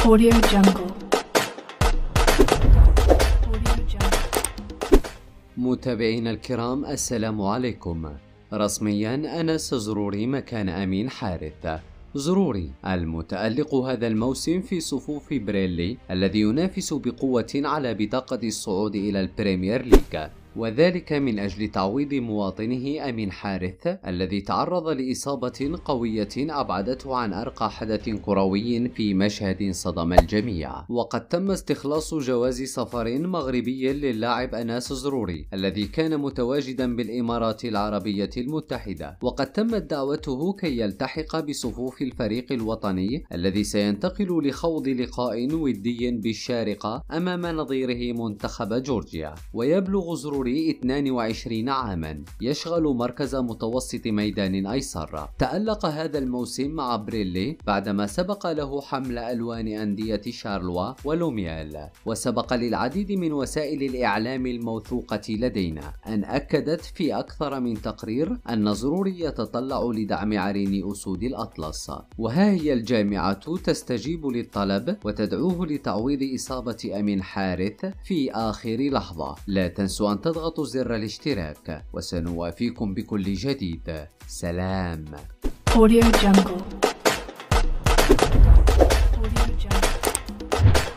Audio Jungle. متابعينا الكرام، السلام عليكم. رسميا أنس زروري مكان أمين حارث. زروري المتألق هذا الموسم في صفوف بريلي الذي ينافس بقوة على بطاقة الصعود إلى البريمير ليج، وذلك من أجل تعويض مواطنه أمين حارث الذي تعرض لإصابة قوية أبعدته عن أرقى حدث كروي في مشهد صدم الجميع. وقد تم استخلاص جواز سفر مغربي للاعب أنس زروري الذي كان متواجدا بالإمارات العربية المتحدة، وقد تمت دعوته كي يلتحق بصفوف الفريق الوطني الذي سينتقل لخوض لقاء ودي بالشارقة أمام نظيره منتخب جورجيا. ويبلغ زروري 22 عاما، يشغل مركز متوسط ميدان أيسر. تألق هذا الموسم مع بريلي بعدما سبق له حمل ألوان أندية شارلوا ولوميال. وسبق للعديد من وسائل الإعلام الموثوقة لدينا أن أكدت في أكثر من تقرير أن زروري يتطلع لدعم عرين أسود الأطلس. وها هي الجامعة تستجيب للطلب وتدعوه لتعويض إصابة أمين حارث في آخر لحظة. لا تنسوا أن تضغطوا زر الاشتراك، وسنوافيكم بكل جديد. سلام. Audio Jungle. Audio Jungle.